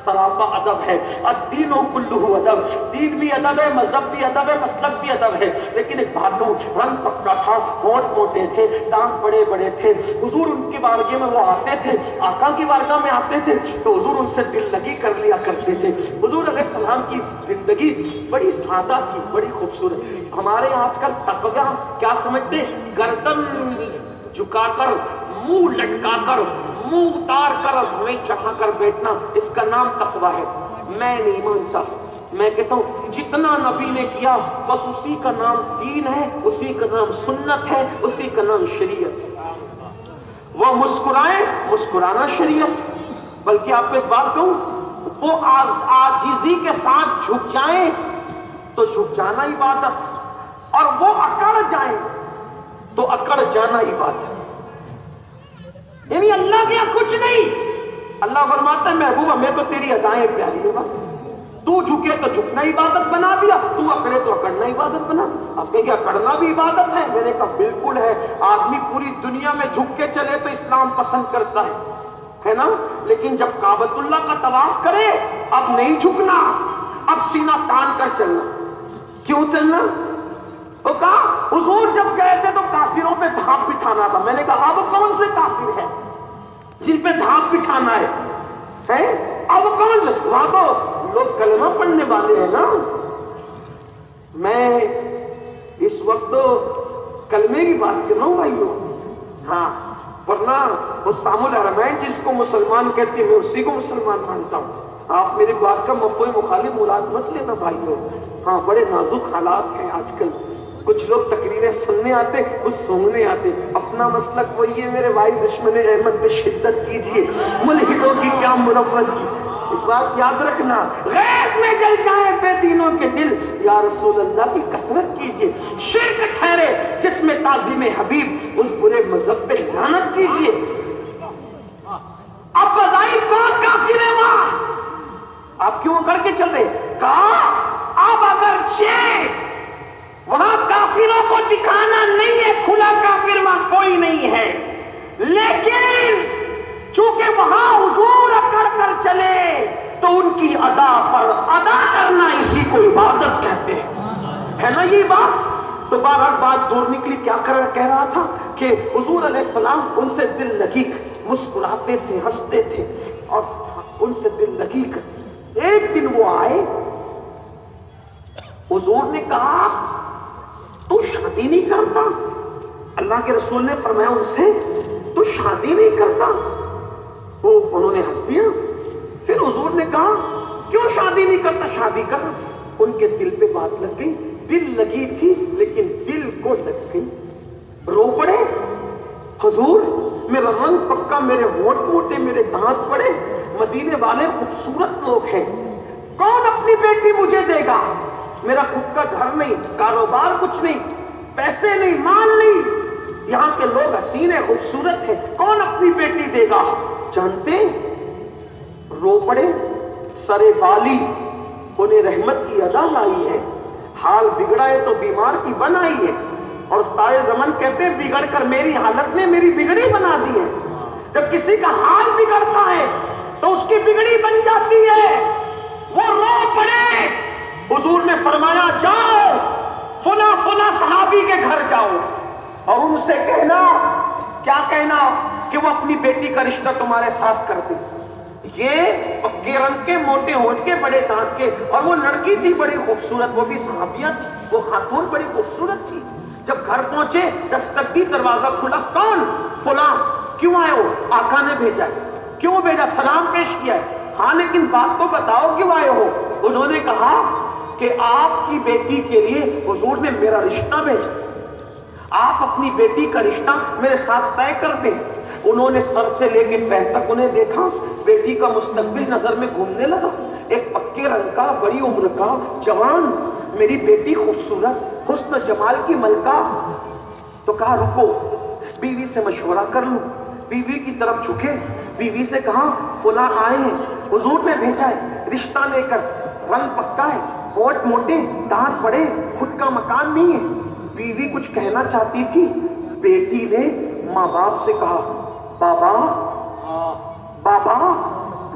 سراپا ادب ہے. الدین کلہ ادب، دین بھی ادب ہے، مذہب بھی ادب ہے، مسلک بھی ادب ہے. لیکن ایک بھالو رنگ پکا تھا، ہونٹ موٹے تھے، دانت بڑے بڑے تھے. حضور ان کی بارگاہ میں وہ آتے تھے، آقا کی بارگاہ میں آتے تھے تو حضور ان سے دل لگی کر لیا کرتے تھے. حضور علیہ السلام کی زندگی بڑی سادہ تھی، بڑی خوبصورت. ہمارے آج کل تقویٰ کیا سمجھتے ہیں؟ گردن جھکا کر، منہ لٹکا کر، منہ اتار کر اور بھویں چڑھا کر بیٹھنا، اس کا نام تقویٰ ہے. میں نہیں مانتا. میں کہتا ہوں جتنا نبی نے کیا بس اسی کا نام دین ہے، اسی کا نام سنت ہے، اسی کا نام شریعت ہے. وہ مسکرائے، مسکرانا شریعت. بلکہ آپ کو ایک بات کہوں، وہ عاجزی کے ساتھ جھک جائیں تو جھک جانا عبادت، اور وہ اکڑ جائیں تو اکڑ جانا عبادت. یعنی اللہ کے کچھ نہیں. اللہ فرماتا ہے محبوبہ میں تو تیری ادائیں پیاری ہوں، بس تو جھکے تو جھکنا عبادت بنا دیا، تو اکڑے تو اکڑنا عبادت بنا. اب کہ اکڑنا بھی عبادت ہے؟ میں نے کہا بالکل ہے. آدمی پوری دنیا میں جھک کے چلے تو اسلام پسند کرتا ہے نا، لیکن جب کعبۃ اللہ کا طواف کرے اب نہیں جھکنا، اب سینہ تان کر چلنا. کیوں چلنا؟ وہ کہا حضور جب گئے تھے تو کافروں پہ دھاپ بٹھانا تھا. میں نے کہا اب کون سے کافر ہیں جن پہ دھاپ بٹھانا ہے؟ اب کون سے؟ وہاں تو لوگ کلمہ پڑھنے والے ہیں نا. میں اس وقت کلمے کی بات کر رہا ہوں بھائیوں. ہاں، ورنہ وہ سام الحرمین جس کو مسلمان کہتے ہیں میں اسی کو مسلمان مانتا ہوں. آپ میری بات کا مفہوم مخالف مراد مت لینا بھائیوں. ہاں، بڑے نازک حالات ہیں آج کل. کچھ لوگ تقریریں سننے آتے، کچھ سننے آتے. اپنا مسلک وہی ہے میرے بھائی. دشمن احمد پہ شدت کیجیے، ملحدوں کی کیا مروت کی. ایک بات یاد رکھنا، غیظ میں جل جائیں بے دینوں کے دل، یا رسول اللہ کی کثرت کیجیے. شرک ٹھہرے جس میں تعظیم حبیب، اس برے مذہب پہ لعنت کیجیے. اب بظاہر کون کافر ہے وہاں؟ آپ کیوں کر کے چل رہے؟ کہا اب اگرچہ وہاں کافروں کو دکھانا نہیں ہے، کھلا کافر وہاں کوئی نہیں ہے، لیکن چونکہ وہاں حضور اکڑ کر چلے تو ان کی ادا پر ادا کرنا اسی کو عبادت کہتے ہیں. ہے نا یہ بات؟ تو بہرحال بات دور نکلی. کیا کہہ رہا تھا کہ حضور علیہ السلام ان سے دل لگی، مسکراتے تھے، ہنستے تھے اور ان سے دل لگی. ایک دن وہ آئے، حضور نے کہا تو شادی نہیں کرتا؟ اللہ کے رسول نے فرمایا ان سے تو شادی نہیں کرتا؟ وہ انہوں نے ہنس دیا. پھر حضور نے کہا کیوں شادی نہیں کرتا؟ شادی کر. ان کے دل پہ بات لگ گئی. دل لگی تھی لیکن دل کو لگ گئی. رو پڑے. حضور میرا رنگ پکا، میرے ہونٹ موٹے، میرے دانت بڑے، مدینے والے خوبصورت لوگ ہیں، کون اپنی بیٹی مجھے دے گا؟ میرا خود کا گھر نہیں، کاروبار کچھ نہیں، پیسے نہیں، مال نہیں، یہاں کے لوگ حسین ہیں، خوبصورت ہیں، کون اپنی بیٹی دے گا؟ جانتے رو پڑے. سرے والی انہیں رحمت کی ادا لائی ہے، حال بگڑا ہے تو بیمار کی بنائی ہے. اور استاد زمن کہتے ہیں بگڑ کر میری حالت نے میری بگڑی بنا دی ہے. جب کسی کا حال بگڑتا ہے تو اس کی بگڑی بن جاتی ہے. وہ رو پڑے. حضور نے فرمایا جاؤ فلاں فلاں صحابی کے گھر جاؤ اور ان سے کہنا. کیا کہنا؟ کہ وہ اپنی بیٹی کا رشتہ تمہارے ساتھ کر دے. یہ پکے رنگ کے، موٹے ہونٹ کے، بڑے دانت کے، اور وہ لڑکی تھی بڑی خوبصورت، وہ بھی صحابیہ تھی، وہ خاتون بڑی خوبصورت تھی. جب گھر پہنچے دستک دی، دروازہ کھلا. کون؟ فلاں. کیوں آئے ہو؟ آقا نے بھیجا ہے. کیوں بھیجا؟ سلام پیش کیا ہے. ہاں لیکن بات تو بتاؤ کیوں آئے ہو؟ انہوں نے کہا کہ آپ کی بیٹی کے لیے حضور نے میرا رشتہ بھیجا، آپ اپنی بیٹی کا رشتہ میرے ساتھ طے کر دیں. انہوں نے سر سے لے کے پیر تک انہیں دیکھا. بیٹی کا مستقبل نظر میں گھومنے لگا. ایک پکے رنگ کا، بڑی عمر کا جوان، میری بیٹی خوبصورت، حسن جمال کی ملکہ. تو کہا رکو بیوی سے مشورہ کر لوں. بیوی کی طرف جھکے، بیوی سے کہا فلاں آئے ہیں، حضور نے بھیجا ہے رشتہ لے کر، رنگ پکا ہے، ہونٹ موٹے، دانت بڑے، خود کا مکان نہیں ہے. بیوی کچھ کہنا چاہتی تھی. بیٹی نے ماں باپ سے کہا بابا بابا